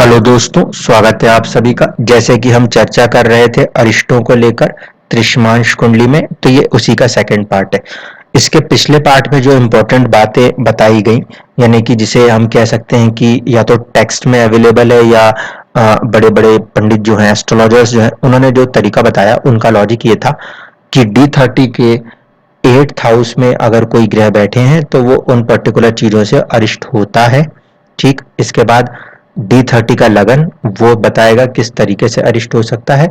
Hello दोस्तों, स्वागत है आप सभी का। जैसे कि हम चर्चा कर रहे थे अरिष्टों को लेकर त्रिशमांश कुंडली में, तो ये उसी का सेकंड पार्ट है। इसके पिछले पार्ट में जो इम्पोर्टेंट बातें बताई गई, यानी कि जिसे हम कह सकते हैं कि या तो टेक्स्ट में अवेलेबल है या बड़े बड़े पंडित जो हैं, एस्ट्रोलॉजर्स जो हैं, उन्होंने जो तरीका बताया, उनका लॉजिक ये था कि D30 के 8th हाउस में अगर कोई ग्रह बैठे हैं तो वो उन पर्टिकुलर चीजों से अरिष्ट होता है। ठीक, इसके बाद D30 का लगन वो बताएगा किस तरीके से अरिष्ट हो सकता है,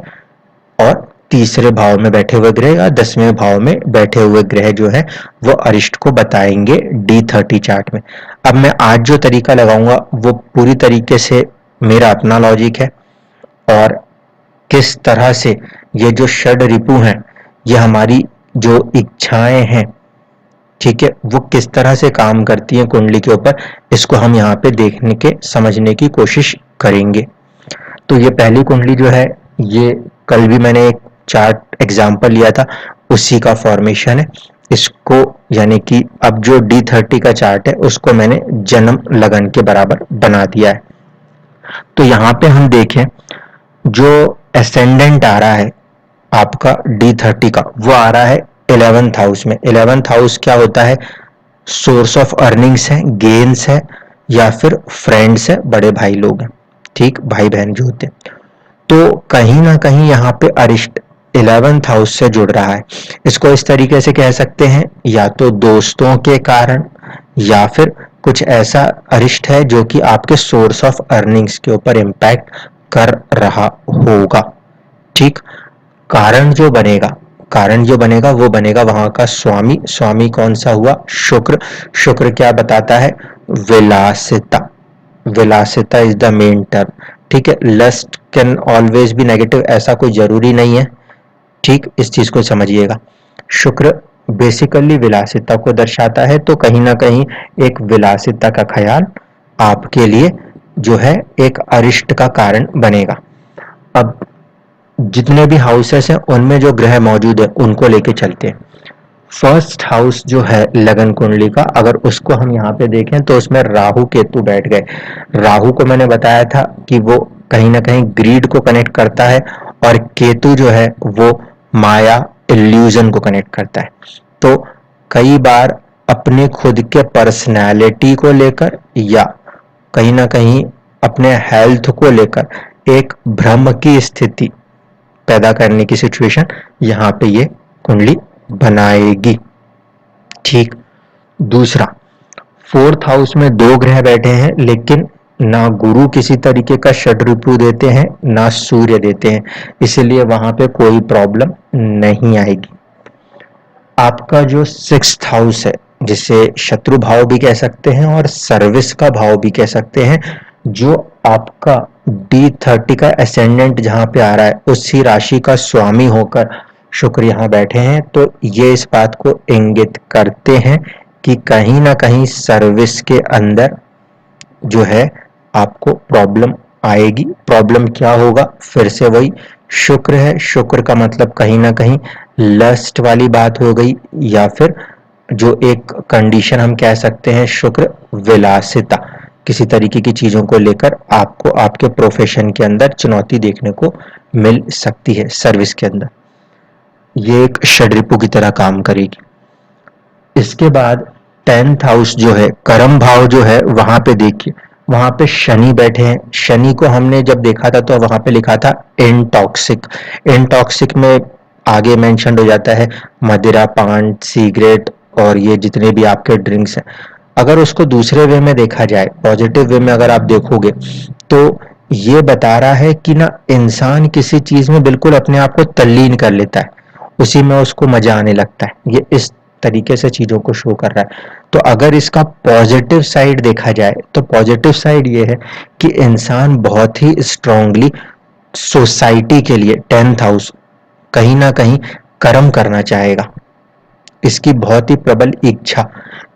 और तीसरे भाव में बैठे हुए ग्रह या 10वें भाव में बैठे हुए ग्रह जो है वो अरिष्ट को बताएंगे D30 चार्ट में। अब मैं आज जो तरीका लगाऊंगा वो पूरी तरीके से मेरा अपना लॉजिक है, और किस तरह से ये जो षड रिपु हैं, ये हमारी जो इच्छाएं हैं, ठीक है, वो किस तरह से काम करती हैं कुंडली के ऊपर, इसको हम यहाँ पे देखने के समझने की कोशिश करेंगे। तो ये पहली कुंडली जो है, ये कल भी मैंने एक चार्ट एग्जांपल लिया था, उसी का फॉर्मेशन है। इसको यानी कि अब जो D30 का चार्ट है उसको मैंने जन्म लगन के बराबर बना दिया है। तो यहाँ पे हम देखें, जो एसेंडेंट आ रहा है आपका D30 का, वो आ रहा है 11th हाउस में। 11th हाउस क्या होता है? सोर्स ऑफ अर्निंग्स है, गेन्स है, या फिर फ्रेंड्स है, बड़े भाई लोग हैं, ठीक, भाई बहन जो होते हैं। तो कहीं ना कहीं यहाँ पे अरिष्ट 11th हाउस से जुड़ रहा है। इसको इस तरीके से कह सकते हैं, या तो दोस्तों के कारण, या फिर कुछ ऐसा अरिष्ट है जो कि आपके सोर्स ऑफ अर्निंग्स के ऊपर इम्पैक्ट कर रहा होगा। ठीक, कारण जो बनेगा वो बनेगा वहां का स्वामी। स्वामी कौन सा हुआ? शुक्र। शुक्र क्या बताता है? विलासिता। विलासिता इज द मेन टर्म। ठीक है, lust can always be negative, ऐसा कोई जरूरी नहीं है। ठीक, इस चीज को समझिएगा। शुक्र बेसिकली विलासिता को दर्शाता है, तो कहीं ना कहीं एक विलासिता का ख्याल आपके लिए जो है एक अरिष्ट का कारण बनेगा। अब जितने भी हाउसेस हैं उनमें जो ग्रह मौजूद है उनको लेके चलते हैं। फर्स्ट हाउस जो है लगन कुंडली का, अगर उसको हम यहाँ पे देखें तो उसमें राहु केतु बैठ गए। राहु को मैंने बताया था कि वो कहीं ना कहीं ग्रीड को कनेक्ट करता है, और केतु जो है वो माया, इल्यूजन को कनेक्ट करता है। तो कई बार अपने खुद के पर्सनैलिटी को लेकर, या कहीं ना कहीं अपने हेल्थ को लेकर एक भ्रम की स्थिति पैदा करने की सिचुएशन यहाँ पे ये कुंडली बनाएगी। ठीक, दूसरा, 4th हाउस में दो ग्रह बैठे हैं, लेकिन ना गुरु किसी तरीके का षड रिपु देते हैं, ना सूर्य देते हैं, इसलिए वहां पे कोई प्रॉब्लम नहीं आएगी। आपका जो 6th हाउस है, जिसे शत्रु भाव भी कह सकते हैं और सर्विस का भाव भी कह सकते हैं, जो आपका D30 का एसेंडेंट जहां पे आ रहा है, उसी राशि का स्वामी होकर शुक्र यहाँ बैठे हैं, तो ये इस बात को इंगित करते हैं कि कहीं ना कहीं सर्विस के अंदर जो है आपको प्रॉब्लम आएगी। प्रॉब्लम क्या होगा? फिर से वही शुक्र है। शुक्र का मतलब कहीं ना कहीं लस्ट वाली बात हो गई, या फिर जो एक कंडीशन हम कह सकते हैं, शुक्र विलासिता, किसी तरीके की चीजों को लेकर आपको आपके प्रोफेशन के अंदर चुनौती देखने को मिल सकती है सर्विस के अंदर। ये एक षड्रिपु की तरह काम करेगी। इसके बाद 10th हाउस जो है, कर्म भाव जो है, वहां पे देखिए, वहां पे शनि बैठे हैं। शनि को हमने जब देखा था तो वहां पे लिखा था इनटॉक्सिक। इनटॉक्सिक में आगे मेंशन हो जाता है मदिरा, पान, सिगरेट, और ये जितने भी आपके ड्रिंक्स हैं। अगर उसको दूसरे वे में देखा जाए, पॉजिटिव वे में अगर आप देखोगे, तो ये बता रहा है कि ना इंसान किसी चीज में बिल्कुल अपने आप को तल्लीन कर लेता है, उसी में उसको मजा आने लगता है। ये इस तरीके से चीजों को शो कर रहा है। तो अगर इसका पॉजिटिव साइड देखा जाए, तो पॉजिटिव साइड ये है कि इंसान बहुत ही स्ट्रांगली सोसाइटी के लिए 10th हाउस कहीं ना कहीं कर्म करना चाहेगा। इसकी बहुत ही प्रबल इच्छा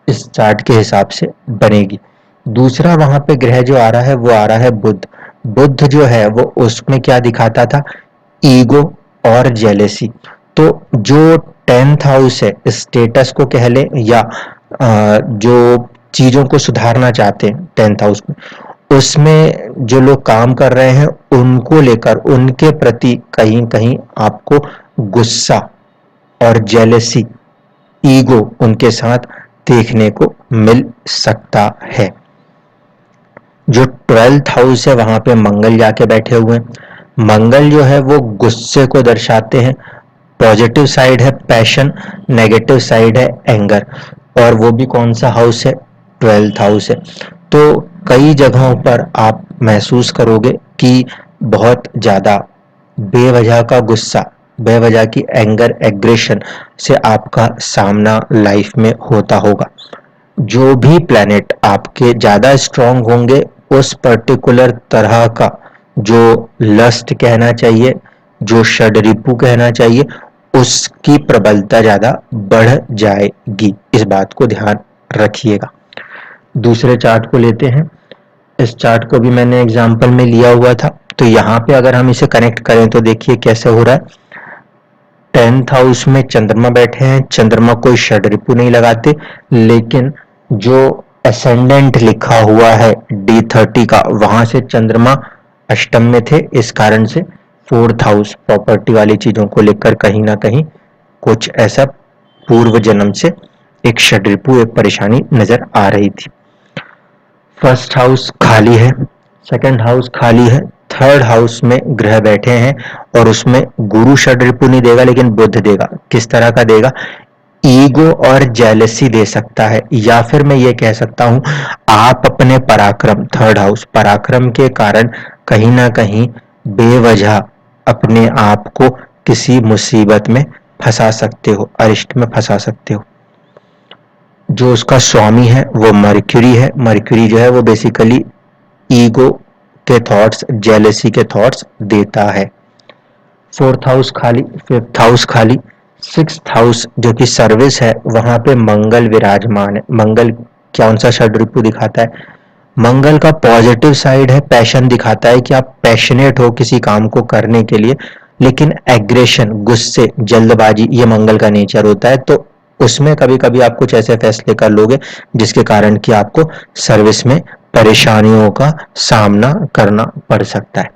इस चार्ट के हिसाब से बनेगी। दूसरा वहां पे ग्रह जो आ रहा है वो आ रहा है बुध। बुध जो है वो उसमें क्या दिखाता था? ईगो और जेलेसी। तो जो 10th हाउस है, स्टेटस को कह ले, या जो चीजों को सुधारना चाहते हैं 10th हाउस में, उसमें जो लोग काम कर रहे हैं उनको लेकर, उनके प्रति कहीं कहीं आपको गुस्सा और जेलसी, ईगो उनके साथ देखने को मिल सकता है। जो 12th हाउस है वहां पे मंगल जाके बैठे हुए हैं। मंगल जो है वो गुस्से को दर्शाते हैं। पॉजिटिव साइड है पैशन, नेगेटिव साइड है एंगर, और वो भी कौन सा हाउस है, 12th हाउस है। तो कई जगहों पर आप महसूस करोगे कि बहुत ज्यादा बेवजह का गुस्सा, बेवजह की एंगर, एग्रेशन से आपका सामना लाइफ में होता होगा। जो भी प्लैनेट आपके ज्यादा स्ट्रांग होंगे, उस पर्टिकुलर तरह का जो लस्ट कहना चाहिए, जो षड्रिपु कहना चाहिए, उसकी प्रबलता ज्यादा बढ़ जाएगी। इस बात को ध्यान रखिएगा। दूसरे चार्ट को लेते हैं। इस चार्ट को भी मैंने एग्जाम्पल में लिया हुआ था, तो यहाँ पे अगर हम इसे कनेक्ट करें तो देखिए कैसे हो रहा है। 10th हाउस में चंद्रमा बैठे हैं। चंद्रमा कोई षड्रिपु नहीं लगाते, लेकिन जो असेंडेंट लिखा हुआ है D30 का, वहां से चंद्रमा अष्टम में थे। इस कारण से 4th हाउस प्रॉपर्टी वाली चीजों को लेकर कहीं ना कहीं कुछ ऐसा पूर्व जन्म से एक षड्रिपु, एक परेशानी नजर आ रही थी। फर्स्ट हाउस खाली है, सेकंड हाउस खाली है, थर्ड हाउस में ग्रह बैठे हैं, और उसमें गुरु षड्रिपु नहीं देगा लेकिन बुध देगा। किस तरह का देगा, ईगो और जेलसी दे सकता है, या फिर मैं ये कह सकता हूं आप अपने पराक्रम, थर्ड हाउस पराक्रम के कारण कहीं ना कहीं बेवजह अपने आप को किसी मुसीबत में फंसा सकते हो, अरिष्ट में फंसा सकते हो। जो उसका स्वामी है वो मर्क्यूरी है। मर्क्यूरी जो है वो बेसिकली ईगो के थॉट्स, जेलसी के थॉट्स देता है। 4th हाउस खाली, 5th हाउस खाली, 6th हाउस जो कि सर्विस है, वहां पे मंगल विराजमान है। मंगल कौन सा षड्रिपु दिखाता है, मंगल का पॉजिटिव साइड है पैशन, दिखाता है कि आप पैशनेट हो किसी काम को करने के लिए, लेकिन एग्रेशन, गुस्से, जल्दबाजी, ये मंगल का नेचर होता है। तो उसमें कभी कभी आप कुछ ऐसे फैसले कर लोगे जिसके कारण कि आपको सर्विस में परेशानियों का सामना करना पड़ सकता है।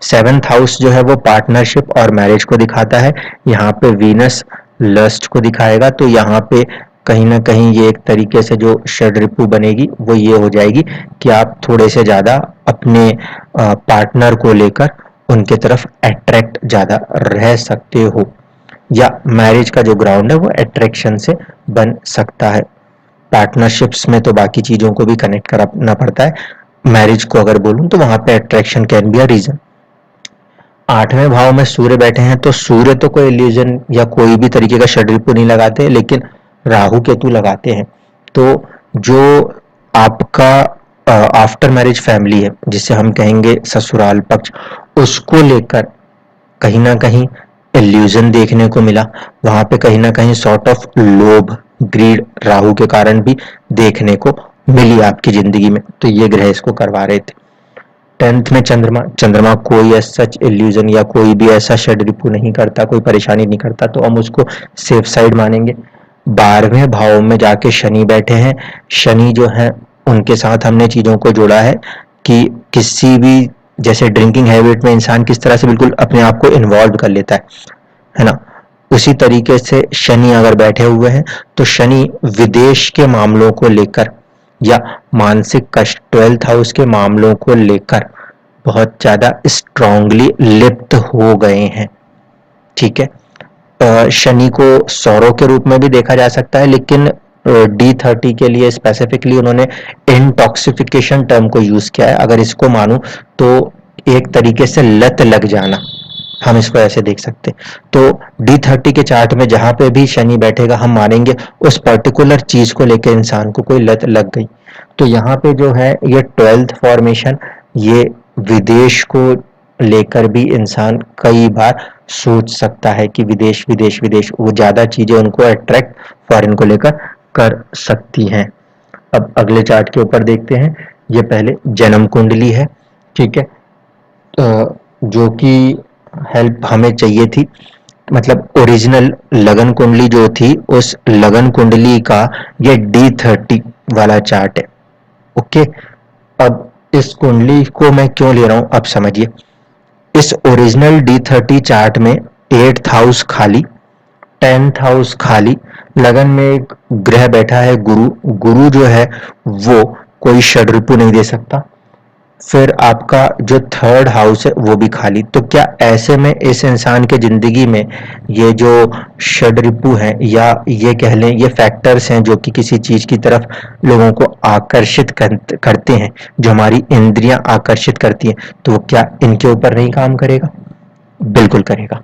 7th हाउस जो है वो पार्टनरशिप और मैरिज को दिखाता है। यहाँ पे वीनस लस्ट को दिखाएगा, तो यहाँ पे कहीं ना कहीं ये एक तरीके से जो षड्रिपु बनेगी वो ये हो जाएगी कि आप थोड़े से ज्यादा अपने पार्टनर को लेकर उनके तरफ अट्रैक्ट ज्यादा रह सकते हो, या मैरिज का जो ग्राउंड है वो अट्रैक्शन से बन सकता है। पार्टनरशिप्स में तो बाकी चीजों को भी कनेक्ट करना पड़ता है, मैरिज को अगर बोलूं तो वहां पे attraction can be a reason. 8वें भाव में सूर्य बैठे हैं, तो सूर्य तो कोई इल्यूजन या कोई भी तरीके का षड्रिपु नहीं लगाते, लेकिन राहु केतु लगाते हैं। तो जो आपका आफ्टर मैरिज फैमिली है, जिसे हम कहेंगे ससुराल पक्ष, उसको लेकर कहीं ना कहीं इल्यूजन देखने को मिला। वहां पे कहीं ना कहीं सॉर्ट ऑफ लोभ, ग्रीड राहु के कारण भी देखने को मिली आपकी जिंदगी में। तो ये ग्रह इसको करवा रहे थे। 10th में चंद्रमा, चंद्रमा कोई सच इल्यूजन या कोई भी ऐसा षड्रिपु नहीं करता, कोई परेशानी नहीं करता, तो हम उसको सेफ साइड मानेंगे। 12वें भाव में जाके शनि बैठे हैं। शनि जो है उनके साथ हमने चीजों को जोड़ा है कि किसी भी, जैसे ड्रिंकिंग हैबिट में इंसान किस तरह से बिल्कुल अपने आप को इन्वॉल्व कर लेता है ना, उसी तरीके से शनि अगर बैठे हुए हैं तो शनि विदेश के मामलों को लेकर या मानसिक कष्ट, 12th हाउस के मामलों को लेकर बहुत ज्यादा स्ट्रांगली लिप्त हो गए हैं। ठीक है, शनि को सौरों के रूप में भी देखा जा सकता है, लेकिन D30 के लिए स्पेसिफिकली उन्होंने इंटॉक्सिफिकेशन टर्म को यूज किया है। अगर इसको मानूं तो एक तरीके से लत लग जाना, हम इसको ऐसे देख सकते। तो D30 के चार्ट में जहां पे भी शनि बैठेगा हम मानेंगे उस पर्टिकुलर चीज को लेकर इंसान को कोई लत लग गई। तो यहाँ पे जो है ये 12th फॉर्मेशन, ये विदेश को लेकर भी इंसान कई बार सोच सकता है कि विदेश विदेश विदेश, वो ज्यादा चीजें उनको अट्रैक्ट फॉरेन को लेकर कर सकती हैं। अब अगले चार्ट के ऊपर देखते हैं। ये पहले जन्म कुंडली है, ठीक है, जो कि हेल्प हमें चाहिए थी, मतलब ओरिजिनल लगन कुंडली जो थी, उस लगन कुंडली का ये D30 वाला चार्ट है। ओके, अब इस कुंडली को मैं क्यों ले रहा हूं, अब समझिए। इस ओरिजिनल D30 चार्ट में 8th हाउस खाली, 10th हाउस खाली, लगन में एक ग्रह बैठा है गुरु। गुरु जो है वो कोई षड्रिपु नहीं दे सकता। फिर आपका जो 3rd हाउस है वो भी खाली। तो क्या ऐसे में इस इंसान के जिंदगी में ये जो षड्रिपु हैं, या ये कह लें ये फैक्टर्स हैं जो कि किसी चीज की तरफ लोगों को आकर्षित करते हैं, जो हमारी इंद्रियां आकर्षित करती हैं, तो वो क्या इनके ऊपर नहीं काम करेगा? बिल्कुल करेगा।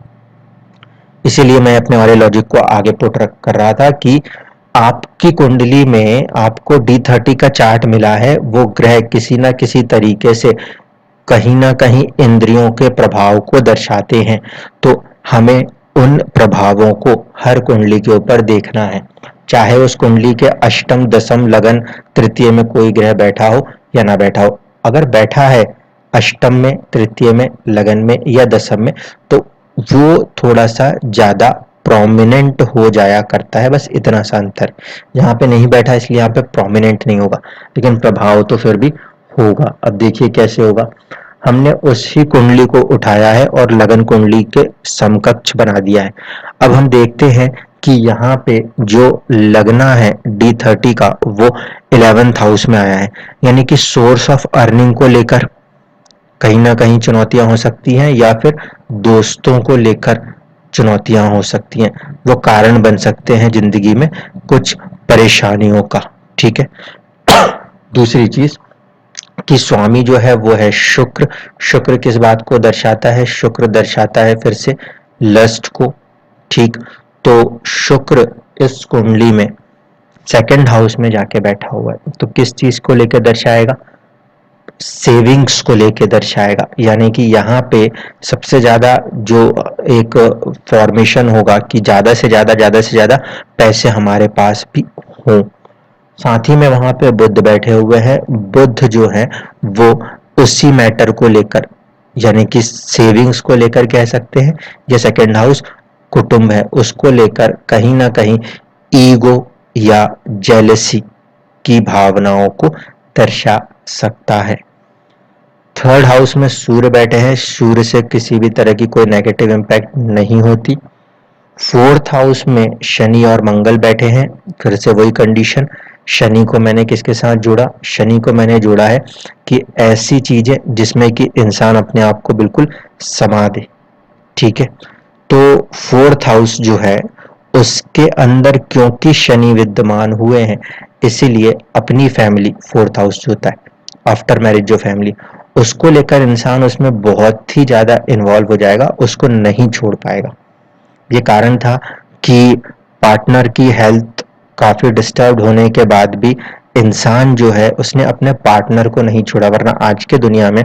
इसीलिए मैं अपने वाले लॉजिक को आगे पुट कर रहा था कि आपकी कुंडली में आपको D30 का चार्ट मिला है, वो ग्रह किसी ना किसी तरीके से कहीं ना कहीं इंद्रियों के प्रभाव को दर्शाते हैं। तो हमें उन प्रभावों को हर कुंडली के ऊपर देखना है, चाहे उस कुंडली के अष्टम, दशम, लगन, तृतीय में कोई ग्रह बैठा हो या ना बैठा हो। अगर बैठा है अष्टम में, तृतीय में, लगन में या दशम में, तो वो थोड़ा सा ज्यादा प्रोमिनेंट हो जाया करता है, बस इतना सा अंतर। यहाँ पे नहीं बैठा इसलिए यहाँ पे प्रोमिनेंट नहीं होगा, लेकिन प्रभाव तो फिर भी होगा। अब देखिए कैसे होगा। हमने उसी कुंडली को उठाया है और लगन कुंडली के समकक्ष बना दिया है। अब हम देखते हैं कि यहाँ पे जो लगना है D30 का वो 11th हाउस में आया है, यानी कि सोर्स ऑफ अर्निंग को लेकर कहीं ना कहीं चुनौतियां हो सकती हैं, या फिर दोस्तों को लेकर चुनौतियां हो सकती हैं। वो कारण बन सकते हैं जिंदगी में कुछ परेशानियों का। ठीक है। दूसरी चीज कि स्वामी जो है वो है शुक्र। शुक्र किस बात को दर्शाता है? शुक्र दर्शाता है फिर से लस्ट को। ठीक, तो शुक्र इस कुंडली में 2nd हाउस में जाके बैठा हुआ है, तो किस चीज को लेकर दर्शाएगा? सेविंग्स को लेके दर्शाएगा। यानी कि यहाँ पे सबसे ज्यादा जो एक फॉर्मेशन होगा कि ज्यादा से ज्यादा पैसे हमारे पास भी हों। साथ ही में वहां पे बुध बैठे हुए हैं। बुध जो है वो उसी मैटर को लेकर, यानी कि सेविंग्स को लेकर कह सकते हैं, या 2nd हाउस कुटुंब है उसको लेकर कहीं ना कहीं ईगो या जेलसी की भावनाओं को दर्शा सकता है। 3rd हाउस में सूर्य बैठे हैं। सूर्य से किसी भी तरह की कोई नेगेटिव इंपैक्ट नहीं होती। 4th हाउस में शनि और मंगल बैठे हैं। फिर से वही कंडीशन। शनि को मैंने किसके साथ जोड़ा? शनि को मैंने जोड़ा है कि ऐसी चीजें जिसमें कि इंसान अपने आप को बिल्कुल समा दे। ठीक है। तो 4th हाउस जो है उसके अंदर क्योंकि शनि विद्यमान हुए हैं, इसीलिए अपनी फैमिली 4th हाउस जो होता है, आफ्टर मैरिज जो फैमिली, उसको लेकर इंसान उसमें बहुत ही ज्यादा इन्वॉल्व हो जाएगा, उसको नहीं छोड़ पाएगा। ये कारण था कि पार्टनर की हेल्थ काफी डिस्टर्ब होने के बाद भी इंसान जो है उसने अपने पार्टनर को नहीं छोड़ा, वरना आज के दुनिया में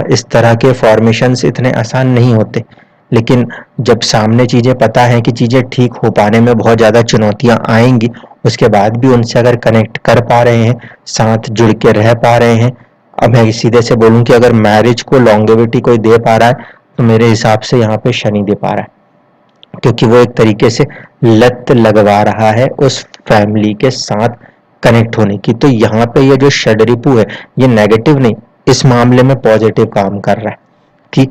इस तरह के फॉर्मेशंस इतने आसान नहीं होते। लेकिन जब सामने चीजें पता है कि चीजें ठीक हो पाने में बहुत ज्यादा चुनौतियां आएंगी, उसके बाद भी उनसे अगर कनेक्ट कर पा रहे हैं, साथ जुड़ के रह पा रहे हैं। अब मैं सीधे से बोलूं कि अगर मैरिज को लॉन्गेविटी कोई दे पा रहा है, तो मेरे हिसाब से यहाँ पे शनि दे पा रहा है, क्योंकि वो एक तरीके से लत लगवा रहा है उस फैमिली के साथ कनेक्ट होने की। तो यहाँ पे ये जो षड्रिपु है ये नेगेटिव नहीं, इस मामले में पॉजिटिव काम कर रहा है कि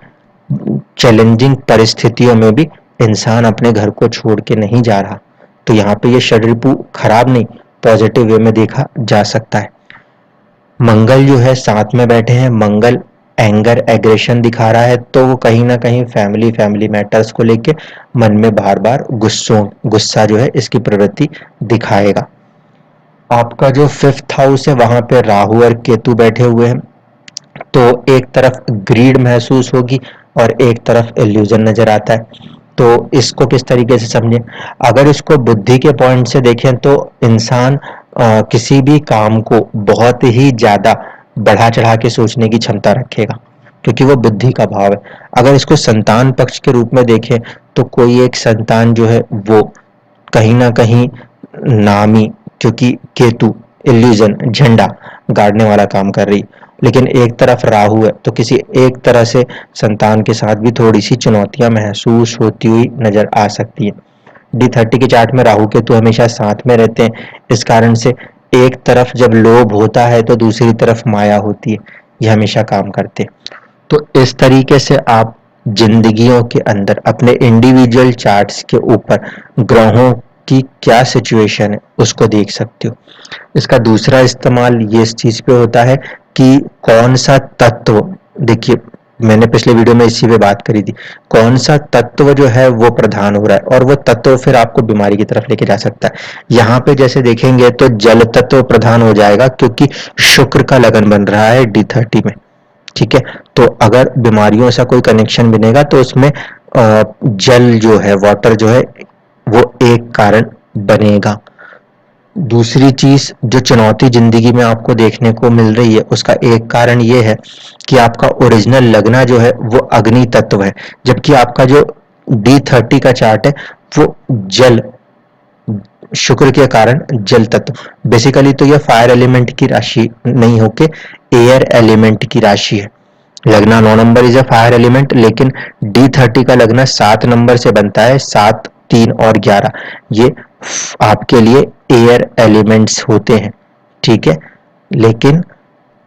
चैलेंजिंग परिस्थितियों में भी इंसान अपने घर को छोड़ के नहीं जा रहा। तो यहाँ पे ये षड्रिपु खराब नहीं, पॉजिटिव वे में देखा जा सकता है। मंगल जो है साथ में बैठे हैं। मंगल एंगर, एग्रेशन दिखा रहा है, तो वो कहीं ना कहीं फैमिली मैटर्स को लेके मन में बार बार गुस्सा जो है इसकी प्रवृत्ति दिखाएगा। आपका जो 5th हाउस है वहां पे राहु और केतु बैठे हुए हैं, तो एक तरफ ग्रीड महसूस होगी और एक तरफ इल्यूजन नजर आता है। तो इसको किस तरीके से समझें? अगर इसको बुद्धि के पॉइंट से देखें तो इंसान किसी भी काम को बहुत ही ज्यादा बढ़ा चढ़ा के सोचने की क्षमता रखेगा, क्योंकि वो बुद्धि का भाव है। अगर इसको संतान पक्ष के रूप में देखें तो कोई एक संतान जो है वो कहीं ना कहीं नामी, क्योंकि केतु इल्यूजन, झंडा गाड़ने वाला काम कर रही, लेकिन एक तरफ राहु है, तो किसी एक तरह से संतान के साथ भी थोड़ी सी चुनौतियां महसूस होती हुई नजर आ सकती है। D30 के चार्ट में राहु केतु हमेशा साथ में रहते हैं, इस कारण से एक तरफ जब लोभ होता है तो दूसरी तरफ माया होती है। ये हमेशा काम करते हैं। तो इस तरीके से आप जिंदगियों के अंदर अपने इंडिविजुअल चार्ट्स के ऊपर ग्रहों की क्या सिचुएशन है उसको देख सकते हो। इसका दूसरा इस्तेमाल ये इस चीज पे होता है कि कौन सा तत्व, देखिए मैंने पिछले वीडियो में इसी पे बात करी थी, कौन सा तत्व जो है वो प्रधान हो रहा है और वो तत्व फिर आपको बीमारी की तरफ लेके जा सकता है। यहाँ पे जैसे देखेंगे तो जल तत्व प्रधान हो जाएगा क्योंकि शुक्र का लगन बन रहा है D30 में, ठीक है। तो अगर बीमारियों से कोई कनेक्शन बनेगा तो उसमें जल जो है, वाटर जो है वो एक कारण बनेगा। दूसरी चीज जो चुनौती जिंदगी में आपको देखने को मिल रही है उसका एक कारण ये है कि आपका ओरिजिनल लगना जो है वो अग्नि तत्व है, जबकि आपका जो D30 का चार्ट है वो जल, शुक्र के कारण जल तत्व, बेसिकली तो यह फायर एलिमेंट की राशि नहीं होके एयर एलिमेंट की राशि है। लगना 9 number is a fire element, लेकिन D30 का लगना 7 नंबर से बनता है, 7, 3 और 11, ये आपके लिए एयर एलिमेंट्स होते हैं, ठीक है। लेकिन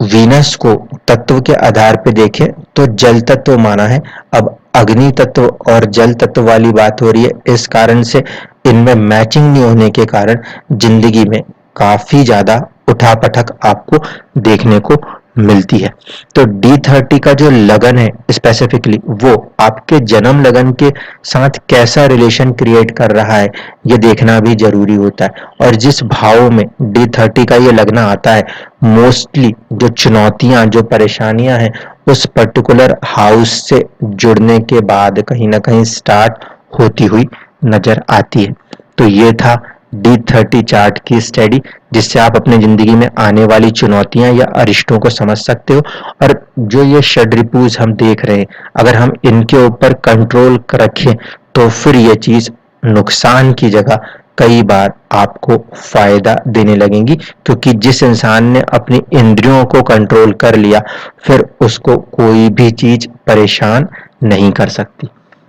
वीनस को तत्व के आधार पे देखें तो जल तत्व माना है। अब अग्नि तत्व और जल तत्व वाली बात हो रही है, इस कारण से इनमें मैचिंग नहीं होने के कारण जिंदगी में काफी ज्यादा उठापटक आपको देखने को मिलती है। तो D30 का जो लगन है स्पेसिफिकली वो आपके जन्म लगन के साथ कैसा रिलेशन क्रिएट कर रहा है ये देखना भी जरूरी होता है। और जिस भाव में D30 का ये लगना आता है, मोस्टली जो चुनौतियां, जो परेशानियां हैं उस पर्टिकुलर हाउस से जुड़ने के बाद कहीं ना कहीं स्टार्ट होती हुई नजर आती है। तो ये था D30 चार्ट की स्टडी, जिससे आप अपने जिंदगी में आने वाली चुनौतियां या अरिष्टों को समझ सकते हो। और जो ये षड्रिपुज हम देख रहे हैं, अगर हम इनके ऊपर कंट्रोल रखें तो फिर ये चीज नुकसान की जगह कई बार आपको फायदा देने लगेंगी, क्योंकि जिस इंसान ने अपनी इंद्रियों को कंट्रोल कर लिया फिर उसको कोई भी चीज परेशान नहीं कर सकती।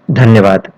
धन्यवाद।